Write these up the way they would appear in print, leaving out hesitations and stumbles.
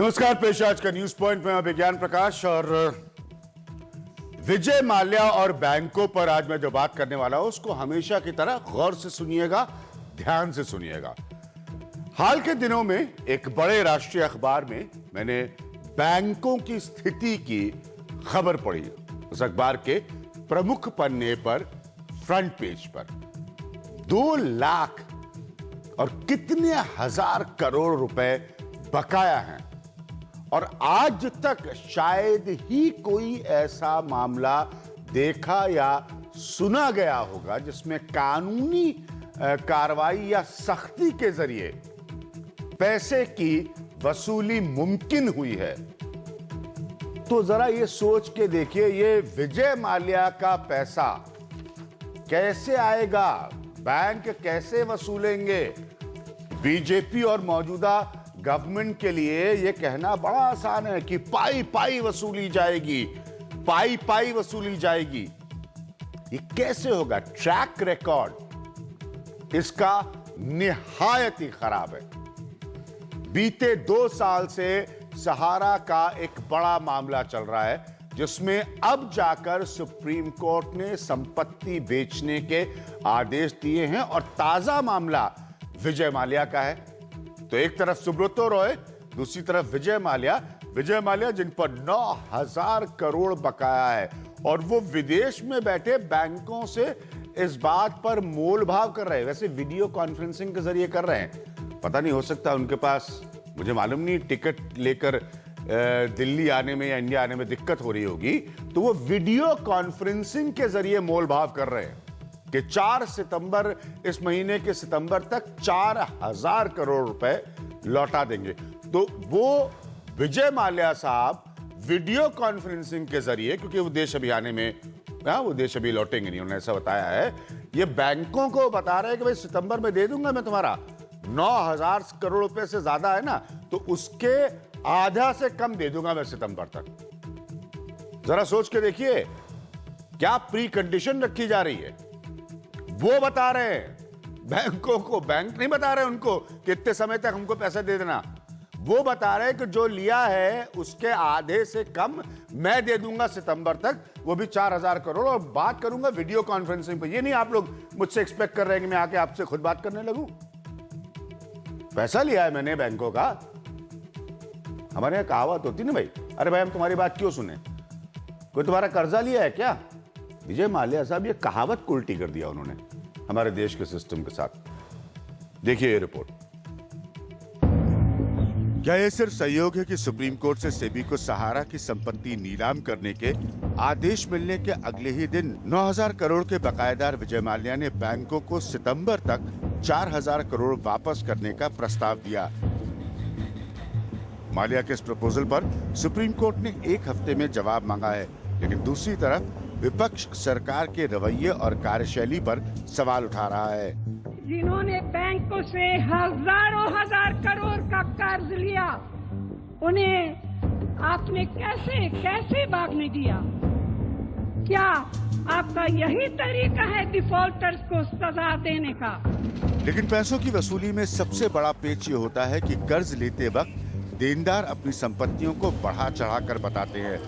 नमस्कार, पेश आज का न्यूज पॉइंट में विज्ञान प्रकाश और विजय माल्या और बैंकों पर आज मैं जो बात करने वाला हूं उसको हमेशा की तरह गौर से सुनिएगा, ध्यान से सुनिएगा। हाल के दिनों में एक बड़े राष्ट्रीय अखबार में मैंने बैंकों की स्थिति की खबर पढ़ी। उस अखबार के प्रमुख पन्ने पर फ्रंट पेज पर 2 लाख और कितने हजार करोड़ रुपए बकाया हैं और आज तक शायद ही कोई ऐसा मामला देखा या सुना गया होगा जिसमें कानूनी कार्रवाई या सख्ती के जरिए पैसे की वसूली मुमकिन हुई है। तो जरा ये सोच के देखिए, ये विजय माल्या का पैसा कैसे आएगा, बैंक कैसे वसूलेंगे। बीजेपी और मौजूदा गवर्नमेंट के लिए यह कहना बड़ा आसान है कि पाई पाई वसूली जाएगी, पाई पाई वसूली जाएगी। ये कैसे होगा? ट्रैक रिकॉर्ड इसका निहायत ही खराब है। बीते 2 साल से सहारा का एक बड़ा मामला चल रहा है जिसमें अब जाकर सुप्रीम कोर्ट ने संपत्ति बेचने के आदेश दिए हैं और ताजा मामला विजय माल्या का है। तो एक तरफ सुब्रतो रॉय, दूसरी तरफ विजय माल्या जिन पर 9,000 करोड़ बकाया है और वो विदेश में बैठे बैंकों से इस बात पर मोल भाव कर रहे हैं। वैसे वीडियो कॉन्फ्रेंसिंग के जरिए कर रहे हैं। पता नहीं, हो सकता उनके पास, मुझे मालूम नहीं, टिकट लेकर दिल्ली आने में या इंडिया आने में दिक्कत हो रही होगी, तो वो वीडियो कॉन्फ्रेंसिंग के जरिए मोल भाव कर रहे हैं कि 4 सितंबर, इस महीने के सितंबर तक 4,000 करोड़ रुपए लौटा देंगे। तो वो विजय माल्या साहब वीडियो कॉन्फ्रेंसिंग के जरिए, क्योंकि वो देश अभी आने में, वो देश अभी लौटेंगे नहीं, उन्होंने ऐसा बताया है, ये बैंकों को बता रहे हैं कि भाई सितंबर में दे दूंगा मैं तुम्हारा 9,000 करोड़ रुपए से ज्यादा है ना, तो उसके आधा से कम दे दूंगा मैं सितंबर तक। जरा सोच के देखिए क्या प्री कंडीशन रखी जा रही है। वो बता रहे हैं बैंकों को, बैंक नहीं बता रहे उनको कि इतने समय तक हमको पैसा दे देना। वो बता रहे हैं कि जो लिया है उसके आधे से कम मैं दे दूंगा सितंबर तक, वो भी 4,000 करोड़, और बात करूंगा वीडियो कॉन्फ्रेंसिंग पे। ये नहीं आप लोग मुझसे एक्सपेक्ट कर रहे हैं कि मैं आके आपसे खुद बात करने लगूं। पैसा लिया है मैंने बैंकों का। हमारे यहां कहावत होती ना, भाई अरे भाई हम तुम्हारी बात क्यों सुने, कोई तुम्हारा कर्जा लिया है क्या? विजय माल्या साहब ये कहावत को उल्टी कर दिया उन्होंने हमारे देश के सिस्टम के साथ। देखिए ये रिपोर्ट। क्या यह सिर्फ सहयोग है कि सुप्रीम कोर्ट से सेबी को सहारा की संपत्ति नीलाम करने के आदेश मिलने के अगले ही दिन 9,000 करोड़ के बकायेदार विजय माल्या ने बैंकों को सितंबर तक 4,000 करोड़ वापस करने का प्रस्ताव दिया। माल्या के इस प्रपोजल पर सुप्रीम कोर्ट ने 1 हफ्ते में जवाब मांगा है, लेकिन दूसरी तरफ विपक्ष सरकार के रवैये और कार्यशैली पर सवाल उठा रहा है। जिन्होंने बैंकों से हजारों हजार करोड़ का कर्ज लिया, उन्हें आपने कैसे भागने दिया? क्या आपका यही तरीका है डिफॉल्टर्स को सजा देने का? लेकिन पैसों की वसूली में सबसे बड़ा पेच ये होता है कि कर्ज लेते वक्त देनदार अपनी संपत्तियों को बढ़ा चढ़ाकर बताते हैं।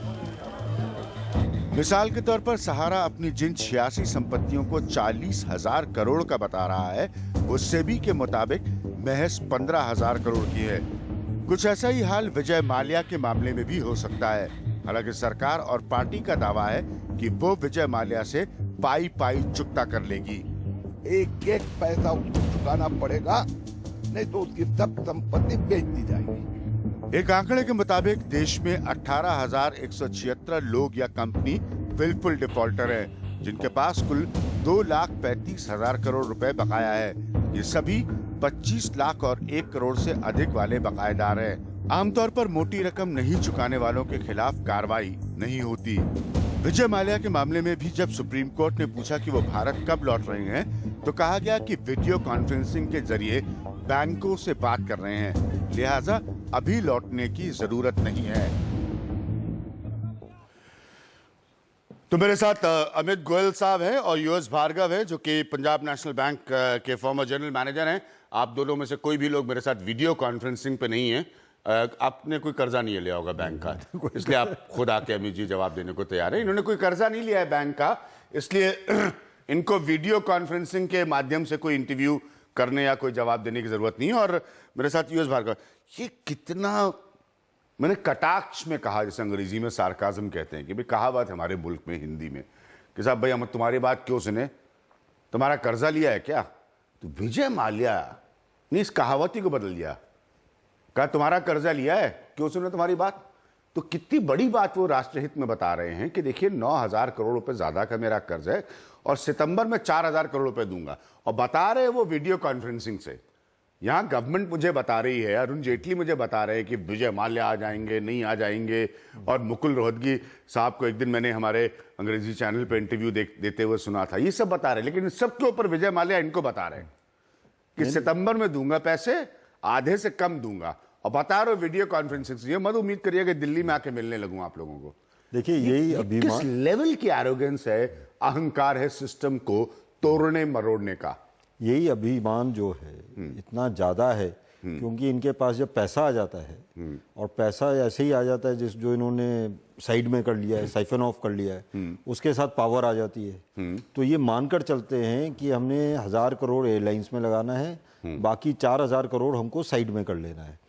मिसाल के तौर पर सहारा अपनी जिन 86 संपत्तियों को 40,000 करोड़ का बता रहा है, वो सेबी के मुताबिक महज 15,000 करोड़ की है। कुछ ऐसा ही हाल विजय माल्या के मामले में भी हो सकता है। हालांकि सरकार और पार्टी का दावा है कि वो विजय माल्या से पाई पाई चुकता कर लेगी। एक एक पैसा उसको चुकाना पड़ेगा, नहीं तो उसकी सब संपत्ति बेच दी जाएगी। एक आंकड़े के मुताबिक देश में 18,176 लोग या कंपनी बिल्कुल डिफॉल्टर हैं, जिनके पास कुल 2,35,000 करोड़ रुपए बकाया है। ये सभी 25 लाख और 1 करोड़ से अधिक वाले बकायेदार हैं। आमतौर पर मोटी रकम नहीं चुकाने वालों के खिलाफ कार्रवाई नहीं होती। विजय माल्या के मामले में भी जब सुप्रीम कोर्ट ने पूछा कि वो भारत कब लौट रहे हैं, तो कहा गया कि वीडियो कॉन्फ्रेंसिंग के जरिए बैंकों से बात कर रहे हैं, लिहाजा अभी लौटने की जरूरत नहीं है। तो मेरे साथ अमित गोयल साहब हैं और यूएस भार्गव हैं, जो कि पंजाब नेशनल बैंक के फॉर्मर जनरल मैनेजर हैं। आप दोनों में से कोई भी लोग मेरे साथ वीडियो कॉन्फ्रेंसिंग पे नहीं है, आपने कोई कर्जा नहीं लिया होगा बैंक का, इसलिए आप खुद आके अमित जी जवाब देने को तैयार है। इन्होंने कोई कर्जा नहीं लिया है बैंक का, इसलिए इनको वीडियो कॉन्फ्रेंसिंग के माध्यम से कोई इंटरव्यू करने या कोई जवाब देने की जरूरत नहीं है। और मेरे साथ यूएस भार्गव, ये कितना, मैंने कटाक्ष में कहा, जैसे अंग्रेजी में सार्काज्म कहते हैं कि भाई कहावत हमारे मुल्क में हिंदी में कि साहब भाई हम तुम्हारी बात क्यों सुने, तुम्हारा कर्जा लिया है क्या? तो विजय माल्या ने इस कहावती को बदल दिया, कहा तुम्हारा कर्जा लिया है, क्यों सुने तुम्हारी बात। तो कितनी बड़ी बात वो राष्ट्रहित में बता रहे हैं कि देखिए 9,000 करोड़ रुपए ज्यादा का मेरा कर्ज है और सितंबर में 4,000 करोड़ रुपए दूंगा। और बता रहे हैं वो वीडियो कॉन्फ्रेंसिंग से। यहां गवर्नमेंट मुझे बता रही है, अरुण जेटली मुझे बता रहे हैं कि विजय माल्या आ जाएंगे, नहीं आ जाएंगे। और मुकुल रोहतगी साहब को एक दिन मैंने हमारे अंग्रेजी चैनल पे इंटरव्यू देते हुए सुना था। ये सब बता रहे हैं, लेकिन सबके ऊपर विजय माल्या इनको बता रहे हैं कि सितंबर में दूंगा पैसे, आधे से कम दूंगा। और बता रहे हो वीडियो कॉन्फ्रेंसिंग से। ये मत उम्मीद करिए कि दिल्ली में आके मिलने लगूं आप लोगों को। देखिए यही किस अभिमान, लेवल की एरोगेंस है, अहंकार है सिस्टम को तोड़ने मरोड़ने का। यही अभिमान जो है इतना ज्यादा है क्योंकि इनके पास जब पैसा आ जाता है और पैसा ऐसे ही आ जाता है जिस जो इन्होंने साइड में कर लिया है, साइफन ऑफ कर लिया है, उसके साथ पावर आ जाती है। तो ये मानकर चलते हैं कि हमने 1,000 करोड़ एयरलाइंस में लगाना है, बाकी 4,000 करोड़ हमको साइड में कर लेना है।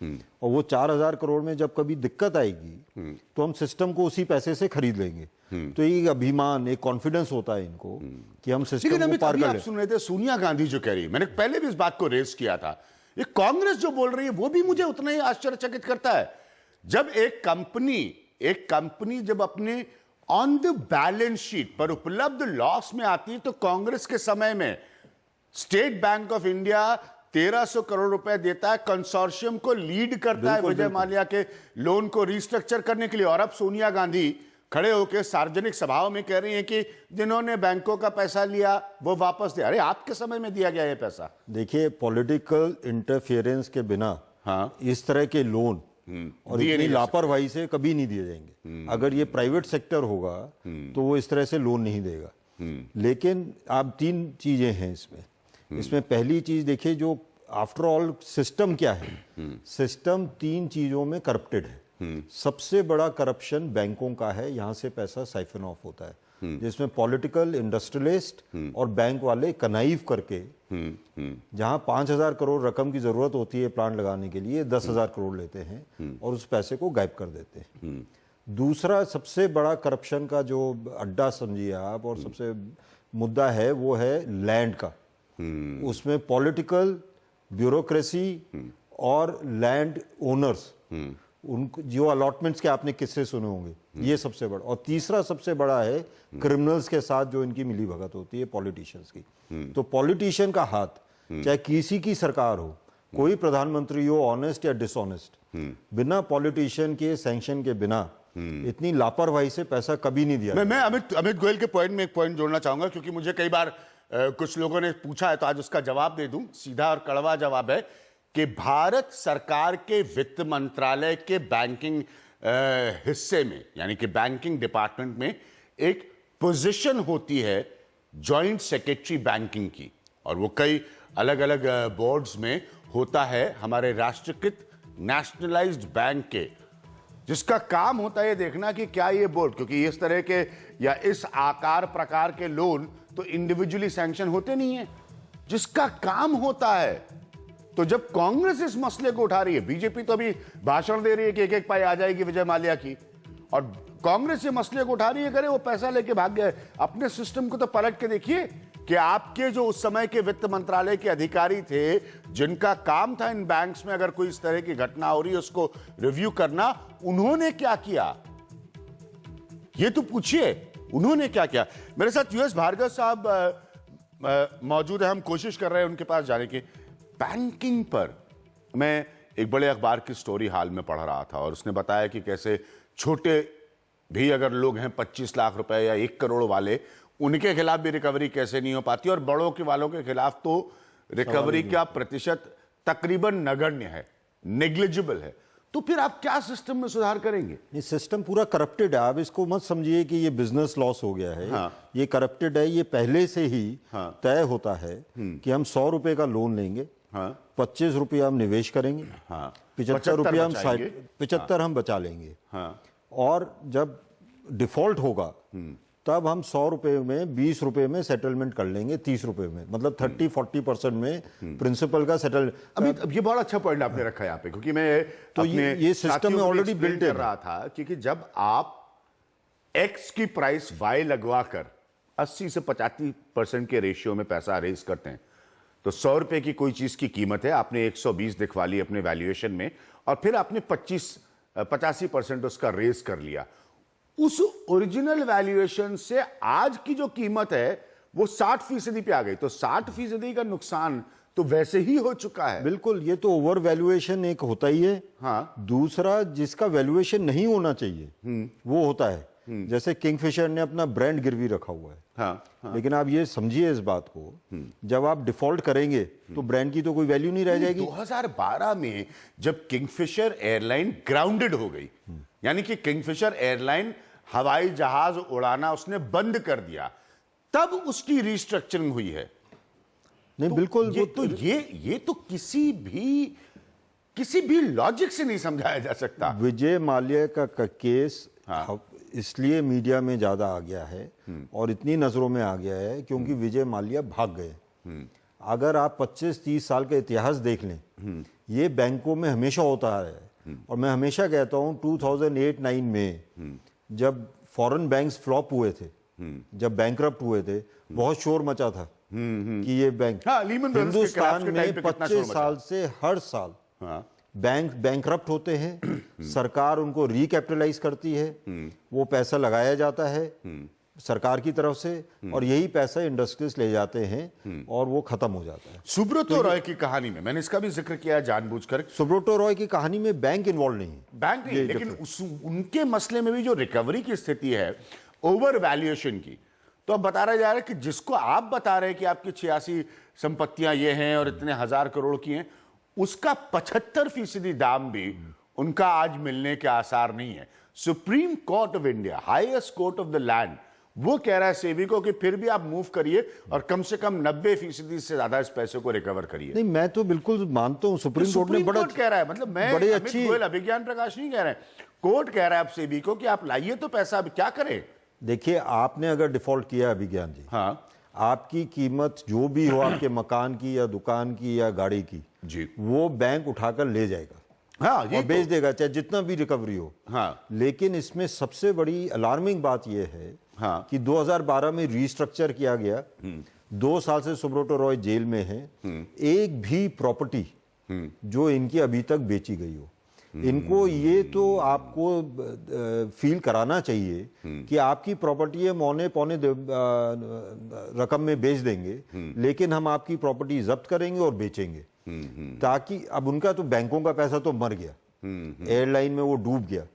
और वो 4,000 करोड़ में जब कभी दिक्कत आएगी तो हम सिस्टम को उसी पैसे से खरीद लेंगे। तो एक अभिमान, एक कॉन्फिडेंस होता है इनको कि हम सिस्टम को पार कर आप सुन रहे थे सोनिया गांधी जो कह रही है, मैंने पहले भी इस बात को रेज किया था, ये कांग्रेस जो बोल रही है वो भी मुझे उतना ही आश्चर्यचकित करता है। जब एक कंपनी जब अपने ऑन द बैलेंस शीट पर उपलब्ध लॉस में आती है तो कांग्रेस के समय में state bank of India 1,300 crore रुपए देता है, कंसोर्शियम को लीड करता है विजय माल्या के लोन को रिस्ट्रक्चर करने के लिए। और अब सोनिया गांधी खड़े होकर सार्वजनिक सभाओं में कह रही हैं कि जिन्होंने बैंकों का पैसा लिया वो वापस दे। अरे आपके समय में दिया गया ये पैसा। देखिए पॉलिटिकल इंटरफेरेंस के बिना इस तरह के लोन और इतनी लापरवाही से कभी नहीं दिए जाएंगे। अगर ये प्राइवेट सेक्टर होगा तो वो इस तरह से लोन नहीं देगा। लेकिन अब 3 चीजें हैं इसमें पहली चीज देखिए, जो आफ्टर ऑल सिस्टम क्या है, सिस्टम 3 चीजों में करप्टेड है। सबसे बड़ा करप्शन बैंकों का है, यहां से पैसा साइफन ऑफ होता है, जिसमें पॉलिटिकल इंडस्ट्रियलिस्ट और बैंक वाले कनाइव करके जहां 5,000 करोड़ रकम की जरूरत होती है प्लांट लगाने के लिए 10,000 करोड़ लेते हैं और उस पैसे को गायब कर देते हैं। दूसरा सबसे बड़ा करप्शन का जो अड्डा समझिए आप और सबसे मुद्दा है वो है लैंड का। उसमें पॉलिटिकल ब्यूरोक्रेसी और लैंड ओनर्स, उनको जो अलॉटमेंट्स के आपने किस्से सुने होंगे, ये सबसे बड़ा। और तीसरा सबसे बड़ा है क्रिमिनल्स के साथ जो इनकी मिली भगत होती है पॉलिटिशियंस की। तो पॉलिटिशियन का हाथ, चाहे किसी की सरकार हो, कोई प्रधानमंत्री हो, ऑनेस्ट या डिसऑनेस्ट, बिना पॉलिटिशियन के सैंक्शन के बिना इतनी लापरवाही से पैसा कभी नहीं दिया। मैं अमित गोयल के पॉइंट में एक पॉइंट जोड़ना चाहूंगा, क्योंकि मुझे कई बार कुछ लोगों ने पूछा है तो आज उसका जवाब दे दूं। सीधा और कड़वा जवाब है कि भारत सरकार के वित्त मंत्रालय के बैंकिंग हिस्से में, यानी कि बैंकिंग डिपार्टमेंट में एक पोजीशन होती है जॉइंट सेक्रेटरी बैंकिंग की, और वो कई अलग अलग बोर्ड्स में होता है हमारे राष्ट्रीयकृत नेशनलाइज्ड बैंक के, जिसका काम होता है देखना कि क्या ये बोर्ड, क्योंकि इस तरह के या इस आकार प्रकार के लोन तो इंडिविजुअली सैंक्शन होते नहीं है, जिसका काम होता है। तो जब कांग्रेस इस मसले को उठा रही है, बीजेपी तो अभी भाषण दे रही है कि एक एक पाई आ जाएगी विजय माल्या की, और कांग्रेस ये मसले को उठा रही है, करे वो पैसा लेके भाग गए। अपने सिस्टम को तो पलट के देखिए कि आपके जो उस समय के वित्त मंत्रालय के अधिकारी थे, जिनका काम था इन बैंक्स में अगर कोई इस तरह की घटना हो रही है उसको रिव्यू करना, उन्होंने क्या किया ये तो पूछिए, उन्होंने क्या किया। मेरे साथ यूएस भार्गव साहब मौजूद है, हम कोशिश कर रहे हैं उनके पास जाने की। बैंकिंग पर मैं एक बड़े अखबार की स्टोरी हाल में पढ़ रहा था और उसने बताया कि कैसे छोटे भी अगर लोग हैं 25 लाख रुपए या 1 करोड़ वाले, उनके खिलाफ भी रिकवरी कैसे नहीं हो पाती, और बड़ों के वालों के खिलाफ तो रिकवरी का प्रतिशत तकरीबन नगण्य है, नेग्लिजिबल है। तो फिर आप क्या सिस्टम में सुधार करेंगे? ये सिस्टम पूरा करप्टेड है। आप इसको मत समझिए कि ये बिजनेस लॉस हो गया है। ये करप्टेड है। ये पहले से ही तय होता है कि हम 100 रुपए का लोन लेंगे, 25 रुपया हम निवेश करेंगे, 75 रुपया हम बचाएंगे। 75 हम बचा लेंगे। हाँ। और जब डिफॉल्ट होगा तब हम 100 रुपए में 20 रुपए में सेटलमेंट कर लेंगे, 30 रुपए में, मतलब 30-40% में प्रिंसिपल का सेटल। अब ये बड़ा अच्छा पॉइंट आपने रखा है यहाँ पे, क्योंकि मैं तो ये सिस्टम में ऑलरेडी बिल्ट कर रहा था, क्योंकि जब आप एक्स की प्राइस वाई लगवाकर 80 से 85% के रेशियो में पैसा रेज करते हैं, तो 100 रुपए की कोई चीज की कीमत है, आपने 120 दिखवा ली अपने वैल्यूएशन में, और फिर आपने 85% उसका रेज कर लिया। उस ओरिजिनल वैल्यूएशन से आज की जो कीमत है वो 60% पे आ गई, तो 60% का नुकसान तो वैसे ही हो चुका है। बिल्कुल, ये तो ओवर वैल्यूएशन एक होता ही है। हाँ। दूसरा, जिसका वैल्यूएशन नहीं होना चाहिए वो होता है। जैसे किंगफिशर ने अपना ब्रांड गिरवी रखा हुआ है। हाँ। लेकिन आप ये समझिए इस बात को, जब आप डिफॉल्ट करेंगे तो ब्रांड की तो कोई वैल्यू नहीं रह जाएगी। 2012 में जब किंगफिशर एयरलाइन ग्राउंडेड हो गई, यानी कि किंगफिशर एयरलाइन हवाई जहाज उड़ाना उसने बंद कर दिया, तब उसकी रिस्ट्रक्चरिंग हुई है। नहीं, बिल्कुल, ये तो किसी भी लॉजिक से नहीं समझाया जा सकता। विजय माल्या का केस हाँ। इसलिए मीडिया में ज्यादा आ गया है और इतनी नजरों में आ गया है क्योंकि विजय माल्या भाग गए। अगर आप 25-30 साल का इतिहास देख लें, ये बैंकों में हमेशा होता है। और मैं हमेशा कहता हूं 2008-9 में जब फॉरेन बैंक्स फ्लॉप हुए थे, जब बैंकरप्ट हुए थे, बहुत शोर मचा था कि ये बैंक। हाँ, Lehman Brothers के हिंदुस्तान collapse के time में पे कितना शोर 25 साल से हर साल बैंक बैंकरप्ट होते हैं, सरकार उनको रिकैपिटलाइज करती है, वो पैसा लगाया जाता है सरकार की तरफ से, और यही पैसा इंडस्ट्रीज ले जाते हैं और वो खत्म हो जाता है। सुब्रतो रॉय की कहानी में मैंने इसका भी जिक्र किया जानबूझकर। सुब्रतो रॉय की कहानी में बैंक इन्वॉल्व नहीं है, बैंक नहीं, लेकिन उनके मसले में भी जो रिकवरी की स्थिति है ओवर वैल्यूएशन की, तो अब बता रहा जा रहा है कि जिसको आप बता रहे हैं कि आपकी 86 संपत्तियां ये हैं और इतने 1000 करोड़ की हैं, उसका 75% दाम भी उनका आज मिलने के आसार नहीं है। Supreme court of India, highest court of the land, वो कह रहा है सेबी को कि फिर भी आप मूव करिए और कम से कम 90% से ज्यादा इस पैसे को रिकवर करिए। नहीं, मैं तो बिल्कुल मानता हूं सुप्रीम कोर्ट ने बड़ा कह रहा है, मतलब मैं बड़ी अमित अच्छी गोयल, अभिज्ञान प्रकाश नहीं कह रहे हैं, कोर्ट कह रहा है आप सेबी को कि आप लाइए तो पैसा, अब क्या करें। देखिए, आपने अगर डिफॉल्ट किया अभिज्ञान जी, हाँ, आपकी कीमत जो भी हो, आपके मकान की या दुकान की या गाड़ी की जी, वो बैंक उठाकर ले जाएगा, हाँ, ये और बेच देगा, चाहे जितना भी रिकवरी हो। हाँ। लेकिन इसमें सबसे बड़ी अलार्मिंग बात यह है हाँ। कि 2012 में रिस्ट्रक्चर किया गया, 2 साल से सुब्रतो रॉय जेल में है, एक भी प्रॉपर्टी जो इनकी अभी तक बेची गई हो, इनको ये तो आपको फील कराना चाहिए कि आपकी प्रॉपर्टी है, मौने पौने रकम में बेच देंगे, लेकिन हम आपकी प्रॉपर्टी जब्त करेंगे और बेचेंगे, ताकि अब उनका तो बैंकों का पैसा तो मर गया, एयरलाइन में वो डूब गया,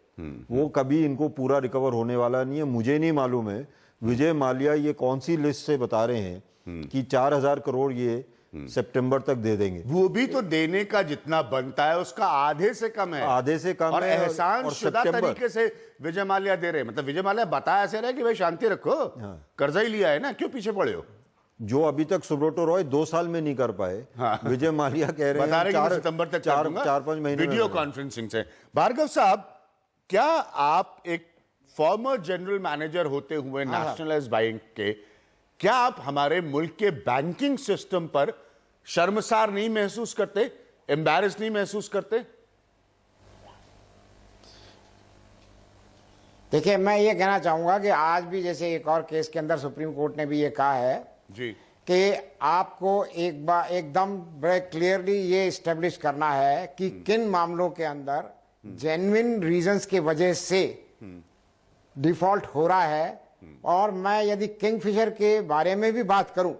वो कभी इनको पूरा रिकवर होने वाला नहीं है। मुझे नहीं मालूम है विजय माल्या ये कौन सी लिस्ट से बता रहे हैं कि 4000 करोड़ ये सितंबर तक दे देंगे। वो भी तो देने का जितना बनता है उसका आधे से कम है, आधे से कम और है, एहसान शुदा तरीके से विजय माल्या दे रहे हैं। मतलब विजय माल्या बता ऐसे रहे कि भाई शांति रखो, कर्जा ही लिया है ना, क्यों पीछे पड़े हो। जो अभी तक सुब्रतो रॉय 2 साल में नहीं कर पाए, विजय माल्या कह रहे हैं कि सितंबर तक 4-5 महीने वीडियो कॉन्फ्रेंसिंग से। भार्गव साहब, क्या आप एक फॉर्मर जनरल मैनेजर होते हुए नेशनलाइज बैंक के, क्या आप हमारे मुल्क के बैंकिंग सिस्टम पर शर्मसार नहीं महसूस करते, एम्बैरेस नहीं महसूस करते? देखिए, मैं ये कहना चाहूंगा कि आज भी जैसे एक और केस के अंदर सुप्रीम कोर्ट ने भी ये कहा है जी कि आपको एक बार एकदम बड़े क्लियरली ये इस्टेब्लिश करना है कि किन मामलों के अंदर जेन्युइन रीजंस की वजह से डिफॉल्ट हो रहा है। और मैं यदि किंगफिशर के बारे में भी बात करूं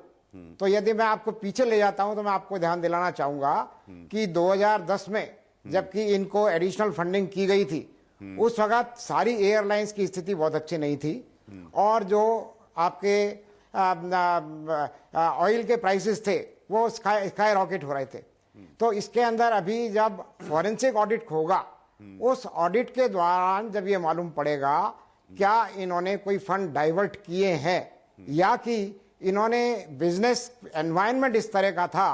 तो यदि मैं आपको पीछे ले जाता हूं तो मैं आपको ध्यान दिलाना चाहूंगा कि 2010 में जबकि इनको एडिशनल फंडिंग की गई थी, उस वक्त सारी एयरलाइंस की स्थिति बहुत अच्छी नहीं थी, और जो आपके ऑयल के प्राइसेस थे वो स्काई रॉकेट हो रहे थे। तो इसके अंदर अभी जब फॉरेंसिक ऑडिट होगा, उस ऑडिट के दौरान जब ये मालूम पड़ेगा क्या इन्होंने कोई फंड डाइवर्ट किए हैं या कि इन्होंने बिजनेस एनवायरनमेंट इस तरह का था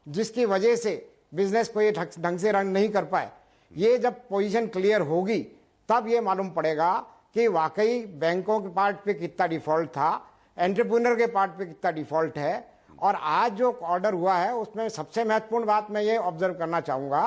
जिसकी वजह से बिजनेस को ये ढंग से रन नहीं कर पाए, ये जब पोजीशन क्लियर होगी तब ये मालूम पड़ेगा कि वाकई बैंकों के पार्ट पे कितना डिफॉल्ट था, एंटरप्रेन्योर के पार्ट पे कितना डिफॉल्ट है। और आज जो ऑर्डर हुआ है उसमें सबसे महत्वपूर्ण बात मैं ये ऑब्जर्व करना चाहूंगा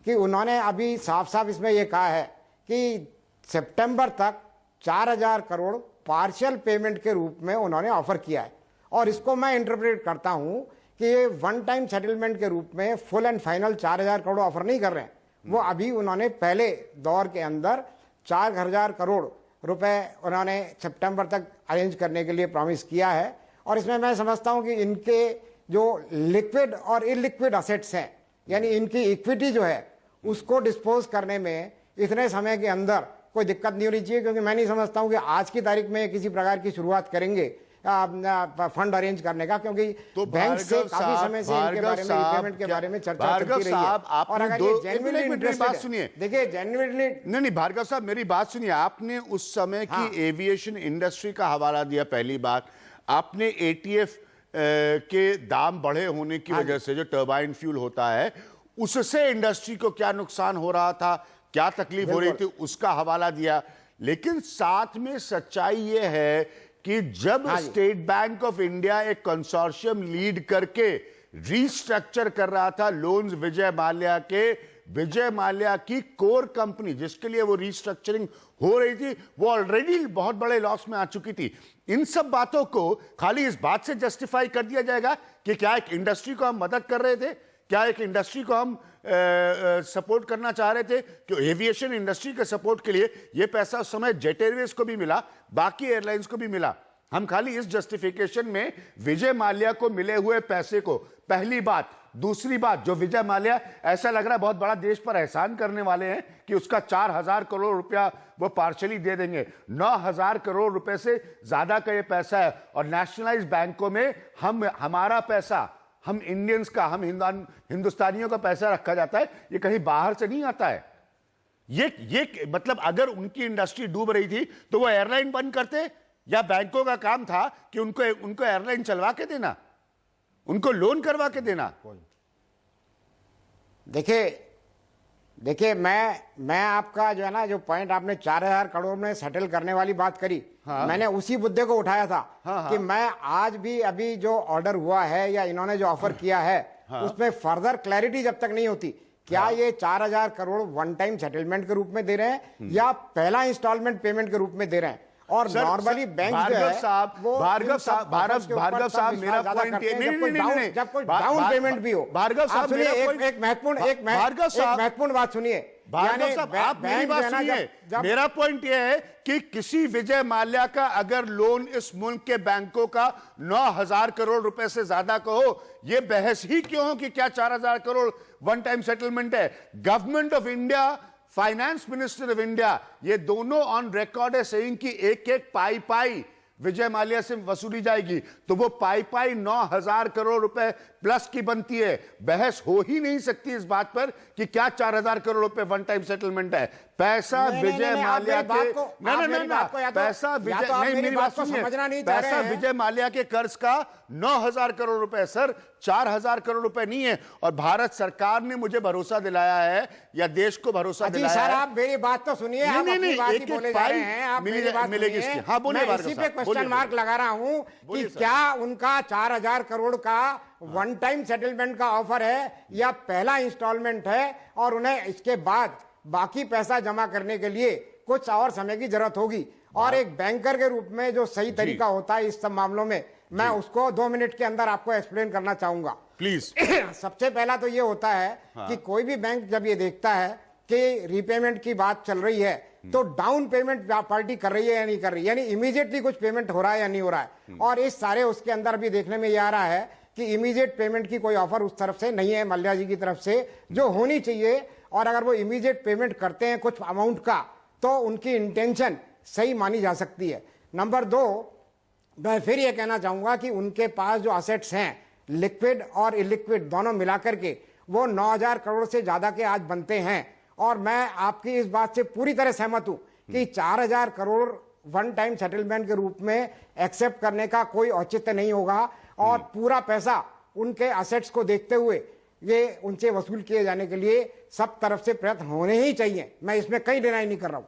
कि उन्होंने अभी साफ साफ इसमें ये कहा है कि सितंबर तक 4000 करोड़ पार्शियल पेमेंट के रूप में उन्होंने ऑफर किया है। और इसको मैं इंटरप्रेट करता हूं कि ये वन टाइम सेटलमेंट के रूप में full and final 4000 crore offer नहीं कर रहे हैं। वो अभी उन्होंने पहले दौर के अंदर 4000 करोड़ रुपए उन्होंने सितंबर तक अरेंज करने के लिए प्रॉमिस किया है। और इसमें मैं समझता हूं कि इनके जो लिक्विड और इलिक्विड असेट्स हैं, यानी इनकी इक्विटी जो है उसको डिस्पोज करने में इतने समय के अंदर कोई दिक्कत नहीं होनी चाहिए, क्योंकि मैं नहीं समझता हूं कि आज की तारीख में किसी प्रकार की शुरुआत करेंगे फंड अरेंज करने का, क्योंकि तो बैंक से काफी समय से इनके बारे में रिपेमेंट के बारे में चर्चा चलती रही है। और अगर ये जेन्युइनली इंटरेस्टेड सुनिए, देखिए जेन्युइनली नहीं भार्गव साहब मेरी बात सुनिए। आपने उस समय की एविएशन इंडस्ट्री का हवाला दिया। पहली बात, आपने एटीएफ के दाम बढ़े होने की वजह से जो टर्बाइन फ्यूल होता है उससे इंडस्ट्री को क्या नुकसान हो रहा था, क्या तकलीफ हो रही थी, उसका हवाला दिया। लेकिन साथ में सच्चाई यह है कि जब स्टेट बैंक ऑफ इंडिया एक कंसोर्शियम लीड करके रीस्ट्रक्चर कर रहा था लोन्स विजय माल्या के, विजय माल्या की कोर कंपनी जिसके लिए वो रीस्ट्रक्चरिंग हो रही थी वो ऑलरेडी बहुत बड़े लॉस में आ चुकी थी। इन सब बातों को खाली इस बात से जस्टिफाई कर दिया जाएगा कि क्या एक इंडस्ट्री को हम मदद कर रहे थे, क्या एक इंडस्ट्री को हम सपोर्ट करना चाह रहे थे, कि एविएशन इंडस्ट्री के सपोर्ट के लिए ये पैसा उस समय जेट एयरवेज को भी मिला, बाकी एयरलाइंस को भी मिला। हम खाली इस जस्टिफिकेशन में विजय माल्या को मिले हुए पैसे को, पहली बात। दूसरी बात, जो विजय माल्या ऐसा लग रहा है बहुत बड़ा देश पर एहसान करने वाले हैं कि उसका 4000 करोड़ रुपया वो पार्शली दे देंगे। 9000 करोड़ रुपए से ज्यादा का ये पैसा है और नेशनलाइज बैंकों में हमारा पैसा, हम इंडियंस का, हम हिंदुस्तानियों का पैसा रखा जाता है, ये कहीं बाहर से नहीं आता है। ये मतलब अगर उनकी इंडस्ट्री डूब रही थी तो वो एयरलाइन बंद करते, या बैंकों का काम था कि उनको एयरलाइन चलवा के देना, उनको लोन करवा के देना। देखिए मैं आपका जो है ना, जो पॉइंट आपने 4000 करोड़ में सेटल करने वाली बात करी, मैंने उसी मुद्दे को उठाया था कि मैं आज भी अभी जो ऑर्डर हुआ है या इन्होंने जो ऑफर किया है उसमें फर्दर क्लैरिटी जब तक नहीं होती, क्या ये 4000 करोड़ वन टाइम सेटलमेंट के रूप में दे रहे हैं या पहला इंस्टॉलमेंट पेमेंट के रूप में दे रहे हैं। और नॉर्मली बैंक भार्गव साहब मेरा पॉइंट ये नहीं, जब कोई डाउन पेमेंट भी हो, भार्गव साहब एक महत्वपूर्ण बात सुनिए, भार्गव साहब आप मेरी बात सुनिए। मेरा पॉइंट यह है कि किसी विजय माल्या का अगर लोन इस मुल्क के बैंकों का 9000 करोड़ रुपए से ज्यादा का हो, यह बहस ही क्यों हो कि क्या 4000 करोड़ वन टाइम सेटलमेंट है। Government of India, finance minister of India, ये दोनों ऑन रिकॉर्ड है सेइंग कि एक पाई विजय माल्या से वसूली जाएगी, तो वो पाई 9000 करोड़ रुपए प्लस की बनती है। बहस हो ही नहीं सकती इस बात पर कि क्या 4000 करोड़ रुपए वन टाइम सेटलमेंट है। पैसा विजय माल्या के, पैसा विजय माल्या के कर्ज का 9000 करोड़ रुपए सर, 4000 करोड़ रुपए नहीं है। और भारत सरकार ने मुझे भरोसा दिलाया है, या देश को भरोसा दिलाया सर, आप मेरी बात तो सुनिए, आप अपनी बात ही बोले जा रहे हैं, आप मेरी बात मिलेगी। हाँ बोलिए, इसी पे क्वेश्चन मार्क लगा रहा हूं कि क्या उनका 4000 करोड़ का वन टाइम सेटलमेंट का ऑफर है या पहला इंस्टॉलमेंट है, और उन्हें इसके बाद बाकी पैसा जमा करने के लिए कुछ और समय की जरूरत होगी। और एक बैंकर के रूप में जो सही तरीका होता है इस सब मामलों में, मैं उसको 2 मिनट के अंदर आपको एक्सप्लेन करना चाहूंगा प्लीज। सबसे पहला तो ये होता है कि कोई भी बैंक जब ये देखता है कि रीपेमेंट की बात चल रही है, तो डाउन पेमेंट पार्टी कर रही है या नहीं कर रही, यानी इमीडिएटली कुछ पेमेंट हो रहा है या नहीं हो रहा है। और इस सारे उसके अंदर भी देखने में ये आ रहा है कि इमीडिएट पेमेंट की कोई ऑफर उस तरफ से नहीं है, मल्ल्या जी की तरफ से, जो होनी चाहिए। और अगर वो इमीडिएट पेमेंट करते हैं कुछ अमाउंट का, तो उनकी इंटेंशन सही मानी जा सकती है। नंबर 2, मैं फिर ये कहना चाहूंगा कि उनके पास जो असेट्स हैं, लिक्विड और इलिक्विड दोनों मिलाकर के, वो 9000 करोड़ से ज्यादा के आज बनते हैं। और मैं आपकी इस बात से पूरी तरह सहमत हूं कि 4000 करोड़ वन टाइम सेटलमेंट के रूप में एक्सेप्ट करने का कोई औचित्य नहीं होगा। और पूरा पैसा उनके असेट्स को देखते हुए ये उनसे वसूल किए जाने के लिए सब तरफ से प्रयत्न होने ही चाहिए। मैं इसमें कहीं डिनाई नहीं कर रहा हूं।